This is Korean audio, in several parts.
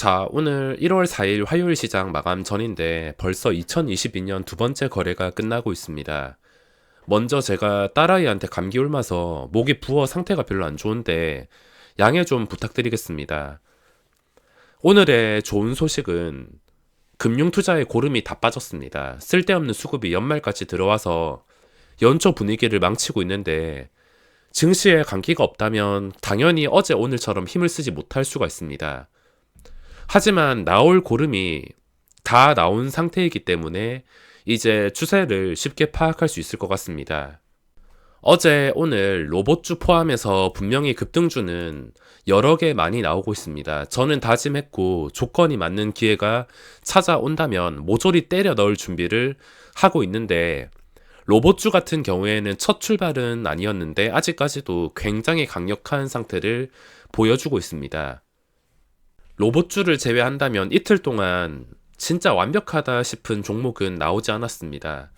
자, 오늘 1월 4일 화요일 시장 마감 전인데 벌써 2022년 두 번째 거래가 끝나고 있습니다. 먼저 제가 딸아이한테 감기 옮아서 목이 부어 상태가 별로 안 좋은데 양해 좀 부탁드리겠습니다. 오늘의 좋은 소식은 금융투자의 고름이 다 빠졌습니다. 쓸데없는 수급이 연말까지 들어와서 연초 분위기를 망치고 있는데 증시에 감기가 없다면 당연히 어제 오늘처럼 힘을 쓰지 못할 수가 있습니다. 하지만 나올 고름이 다 나온 상태이기 때문에 이제 추세를 쉽게 파악할 수 있을 것 같습니다. 어제 오늘 로봇주 포함해서 분명히 급등주는 여러 개 많이 나오고 있습니다. 저는 다짐했고 조건이 맞는 기회가 찾아온다면 모조리 때려 넣을 준비를 하고 있는데, 로봇주 같은 경우에는 첫 출발은 아니었는데 아직까지도 굉장히 강력한 상태를 보여주고 있습니다. 로봇주를 제외한다면 이틀 동안 진짜 완벽하다 싶은 종목은 나오지 않았습니다.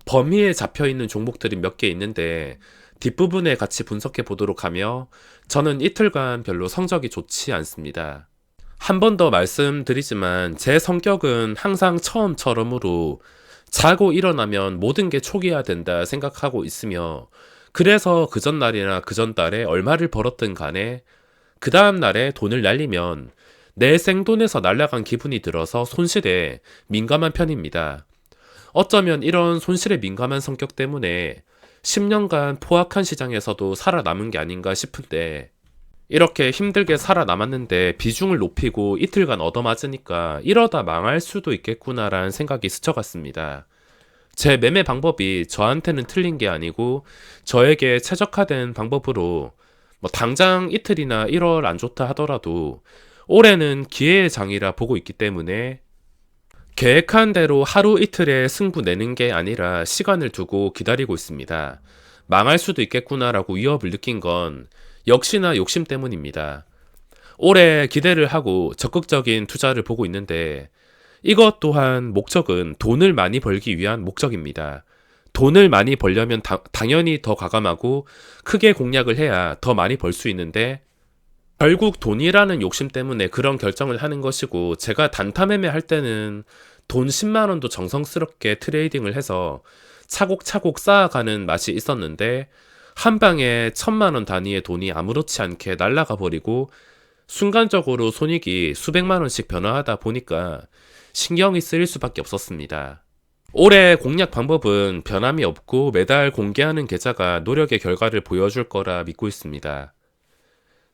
범위에 잡혀있는 종목들이 몇 개 있는데 뒷부분에 같이 분석해 보도록 하며, 저는 이틀간 별로 성적이 좋지 않습니다. 한 번 더 말씀드리지만 제 성격은 항상 처음처럼으로 자고 일어나면 모든 게 초기화 된다 생각하고 있으며, 그래서 그 전날이나 그 전달에 얼마를 벌었든 간에 그 다음 날에 돈을 날리면 내 생돈에서 날아간 기분이 들어서 손실에 민감한 편입니다. 어쩌면 이런 손실에 민감한 성격 때문에 10년간 포악한 시장에서도 살아남은 게 아닌가 싶은데, 이렇게 힘들게 살아남았는데 비중을 높이고 이틀간 얻어맞으니까 이러다 망할 수도 있겠구나라는 생각이 스쳐갔습니다. 제 매매 방법이 저한테는 틀린 게 아니고 저에게 최적화된 방법으로, 당장 이틀이나 1월 안 좋다 하더라도 올해는 기회의 장이라 보고 있기 때문에 계획한 대로 하루 이틀에 승부 내는 게 아니라 시간을 두고 기다리고 있습니다. 망할 수도 있겠구나라고 위협을 느낀 건 역시나 욕심 때문입니다. 올해 기대를 하고 적극적인 투자를 보고 있는데, 이것 또한 목적은 돈을 많이 벌기 위한 목적입니다. 돈을 많이 벌려면 당연히 더 과감하고 크게 공략을 해야 더 많이 벌 수 있는데, 결국 돈이라는 욕심 때문에 그런 결정을 하는 것이고, 제가 단타 매매 할 때는 돈 10만 원도 정성스럽게 트레이딩을 해서 차곡차곡 쌓아가는 맛이 있었는데, 한 방에 1000만 원 단위의 돈이 아무렇지 않게 날아가 버리고 순간적으로 손익이 수백만 원씩 변화하다 보니까 신경이 쓰일 수밖에 없었습니다. 올해 공략 방법은 변함이 없고 매달 공개하는 계좌가 노력의 결과를 보여줄 거라 믿고 있습니다.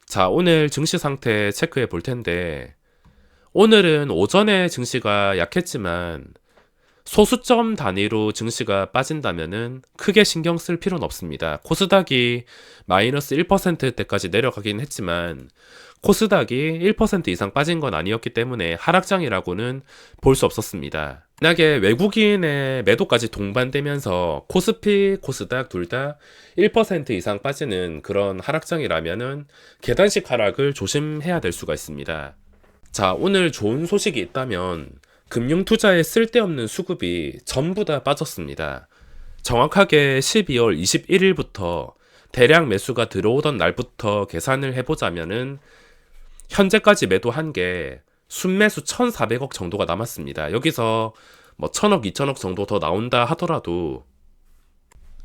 자, 오늘 증시 상태 체크해 볼 텐데, 오늘은 오전에 증시가 약했지만 소수점 단위로 증시가 빠진다면은 크게 신경 쓸 필요는 없습니다. 코스닥이 마이너스 1%대까지 내려가긴 했지만 코스닥이 1% 이상 빠진 건 아니었기 때문에 하락장이라고는 볼 수 없었습니다. 만약에 외국인의 매도까지 동반되면서 코스피, 코스닥 둘 다 1% 이상 빠지는 그런 하락장이라면은 계단식 하락을 조심해야 될 수가 있습니다. 자, 오늘 좋은 소식이 있다면 금융투자에 쓸데없는 수급이 전부 다 빠졌습니다. 정확하게 12월 21일부터 대량 매수가 들어오던 날부터 계산을 해보자면은 현재까지 매도한 게 순매수 1,400억 정도가 남았습니다. 여기서 1,000억, 2,000억 정도 더 나온다 하더라도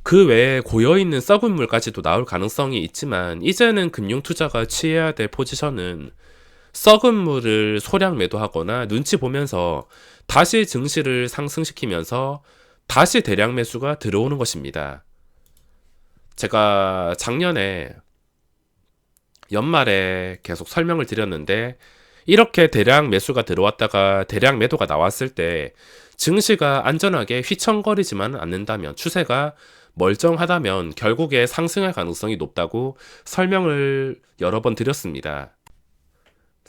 그 외에 고여있는 썩은 물까지도 나올 가능성이 있지만, 이제는 금융투자가 취해야 될 포지션은 썩은 물을 소량 매도하거나 눈치 보면서 다시 증시를 상승시키면서 다시 대량 매수가 들어오는 것입니다. 제가 작년에 연말에 계속 설명을 드렸는데, 이렇게 대량 매수가 들어왔다가 대량 매도가 나왔을 때 증시가 안전하게 휘청거리지만 않는다면, 추세가 멀쩡하다면 결국에 상승할 가능성이 높다고 설명을 여러 번 드렸습니다.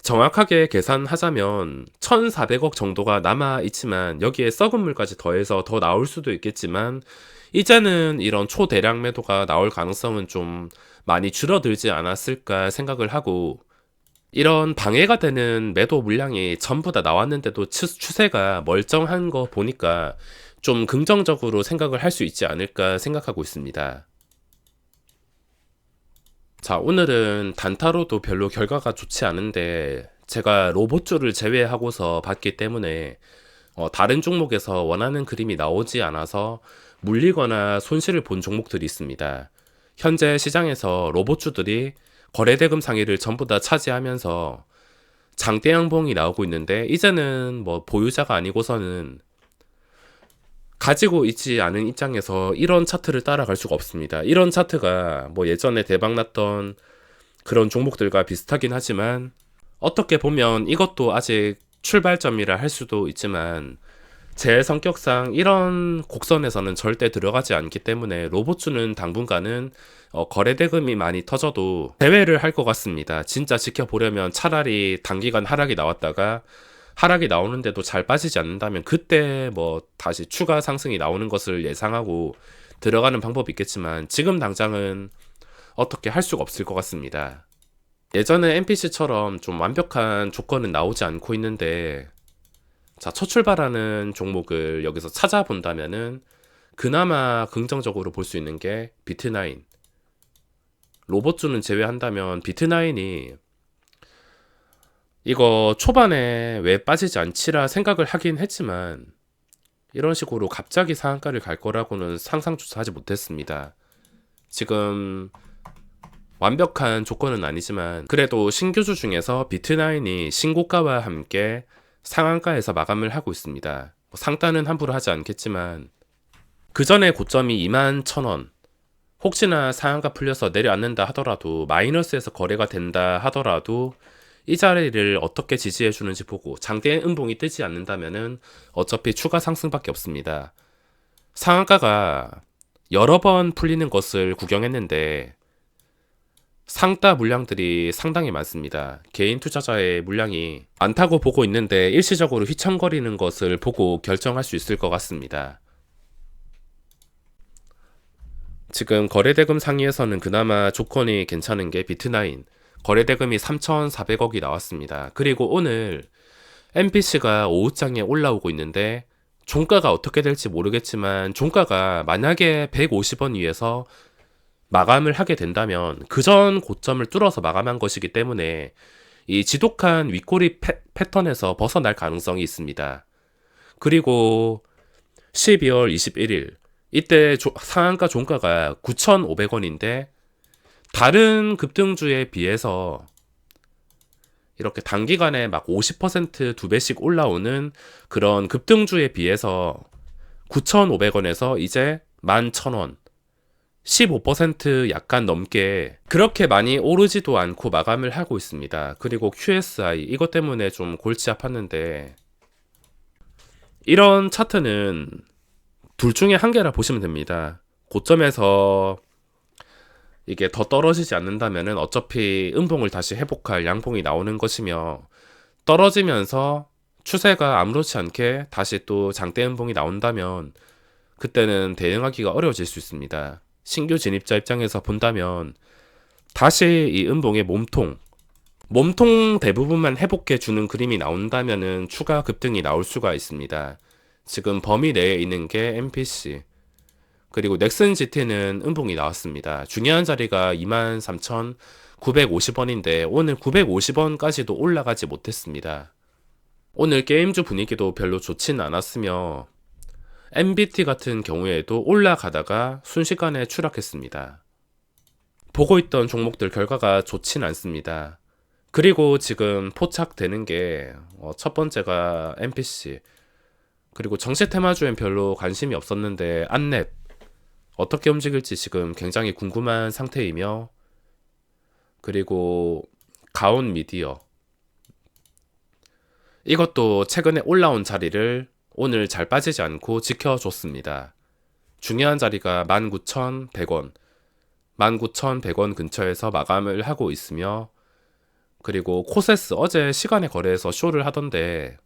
정확하게 계산하자면 1,400억 정도가 남아있지만 여기에 썩은 물까지 더해서 더 나올 수도 있겠지만, 이제는 이런 초대량 매도가 나올 가능성은 좀 많이 줄어들지 않았을까 생각을 하고, 이런 방해가 되는 매도 물량이 전부 다 나왔는데도 추세가 멀쩡한 거 보니까 좀 긍정적으로 생각을 할 수 있지 않을까 생각하고 있습니다. 자, 오늘은 단타로도 별로 결과가 좋지 않은데 제가 로봇주를 제외하고서 봤기 때문에 다른 종목에서 원하는 그림이 나오지 않아서 물리거나 손실을 본 종목들이 있습니다. 현재 시장에서 로봇주들이 거래대금 상위를 전부 다 차지하면서 장대 양봉이 나오고 있는데, 이제는 뭐 보유자가 아니고서는 가지고 있지 않은 입장에서 이런 차트를 따라갈 수가 없습니다. 이런 차트가 뭐 예전에 대박났던 그런 종목들과 비슷하긴 하지만, 어떻게 보면 이것도 아직 출발점이라 할 수도 있지만, 제 성격상 이런 곡선에서는 절대 들어가지 않기 때문에 로봇주는 당분간은 거래대금이 많이 터져도 제외를 할 것 같습니다. 진짜 지켜보려면 차라리 단기간 하락이 나왔다가 하락이 나오는데도 잘 빠지지 않는다면 그때 뭐 다시 추가 상승이 나오는 것을 예상하고 들어가는 방법이 있겠지만, 지금 당장은 어떻게 할 수가 없을 것 같습니다. 예전에 NPC처럼 좀 완벽한 조건은 나오지 않고 있는데, 자, 첫 출발하는 종목을 여기서 찾아본다면은 그나마 긍정적으로 볼 수 있는 게 비트나인. 로봇주는 제외한다면 비트나인이 이거 초반에 왜 빠지지 않지라 생각을 하긴 했지만, 이런 식으로 갑자기 상한가를 갈 거라고는 상상조차 하지 못했습니다. 지금 완벽한 조건은 아니지만 그래도 신규주 중에서 비트나인이 신고가와 함께 상한가에서 마감을 하고 있습니다. 상단은 함부로 하지 않겠지만 그 전에 고점이 21,000원, 혹시나 상한가 풀려서 내려앉는다 하더라도, 마이너스에서 거래가 된다 하더라도 이 자리를 어떻게 지지해 주는지 보고 장대 음봉이 뜨지 않는다면은 어차피 추가 상승밖에 없습니다. 상한가가 여러 번 풀리는 것을 구경했는데 상따 물량들이 상당히 많습니다. 개인 투자자의 물량이 많다고 보고 있는데 일시적으로 휘청거리는 것을 보고 결정할 수 있을 것 같습니다. 지금 거래대금 상위에서는 그나마 조건이 괜찮은 게 비트나인. 거래대금이 3,400억이 나왔습니다. 그리고 오늘 MPC가 오후장에 올라오고 있는데 종가가 어떻게 될지 모르겠지만, 종가가 만약에 150원 위에서 마감을 하게 된다면 그 전 고점을 뚫어서 마감한 것이기 때문에 이 지독한 윗꼬리 패턴에서 벗어날 가능성이 있습니다. 그리고 12월 21일 이때 상한가 종가가 9,500원인데 다른 급등주에 비해서 이렇게 단기간에 막 50% 두 배씩 올라오는 그런 급등주에 비해서 9,500원에서 이제 11,000원, 15% 약간 넘게 그렇게 많이 오르지도 않고 마감을 하고 있습니다. 그리고 QSI 이것 때문에 좀 골치 아팠는데, 이런 차트는 둘 중에 한 개라 보시면 됩니다. 고점에서 이게 더 떨어지지 않는다면은 어차피 음봉을 다시 회복할 양봉이 나오는 것이며, 떨어지면서 추세가 아무렇지 않게 다시 또 장대 음봉이 나온다면 그때는 대응하기가 어려워질 수 있습니다. 신규 진입자 입장에서 본다면 다시 이 음봉의 몸통 대부분만 회복해 주는 그림이 나온다면은 추가 급등이 나올 수가 있습니다. 지금 범위 내에 있는 게 MPC, 그리고 넥슨 GT는 음봉이 나왔습니다. 중요한 자리가 23,950원인데 오늘 950원까지도 올라가지 못했습니다. 오늘 게임주 분위기도 별로 좋진 않았으며 MBT 같은 경우에도 올라가다가 순식간에 추락했습니다. 보고 있던 종목들 결과가 좋진 않습니다. 그리고 지금 포착되는 게 첫 번째가 MPC, 그리고 정시 테마주엔 별로 관심이 없었는데 안랩 어떻게 움직일지 지금 굉장히 궁금한 상태이며, 그리고 가온 미디어 이것도 최근에 올라온 자리를 오늘 잘 빠지지 않고 지켜줬습니다. 중요한 자리가 19,100원, 19,100원 근처에서 마감을 하고 있으며, 그리고 코세스 어제 시간에 거래해서 쇼를 하던데,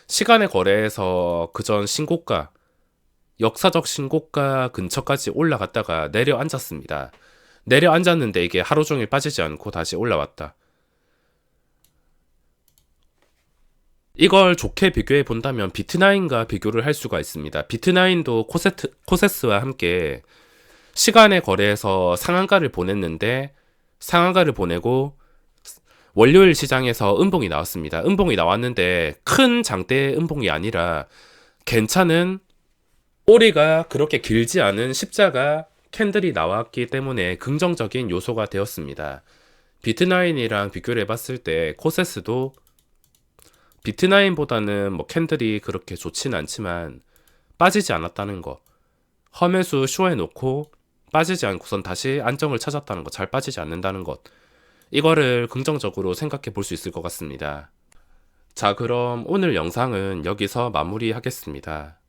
시간에 거래해서 그전 신고가, 역사적 신고가 근처까지 올라갔다가 내려앉았습니다. 내려앉았는데 이게 하루 종일 빠지지 않고 다시 올라왔다. 이걸 좋게 비교해 본다면 비트나인과 비교를 할 수가 있습니다. 비트나인도 코세스와 함께 시간에 거래해서 상한가를 보냈는데, 상한가를 보내고 월요일 시장에서 음봉이 나왔습니다. 음봉이 나왔는데 큰 장대 음봉이 아니라 괜찮은 꼬리가 그렇게 길지 않은 십자가 캔들이 나왔기 때문에 긍정적인 요소가 되었습니다. 비트나인이랑 비교를 해봤을 때 코세스도 비트나인보다는 뭐 캔들이 그렇게 좋진 않지만 빠지지 않았다는 거, 허매수 쇼해놓고 빠지지 않고선 다시 안정을 찾았다는 거, 잘 빠지지 않는다는 것, 이거를 긍정적으로 생각해 볼 수 있을 것 같습니다. 자, 그럼 오늘 영상은 여기서 마무리하겠습니다.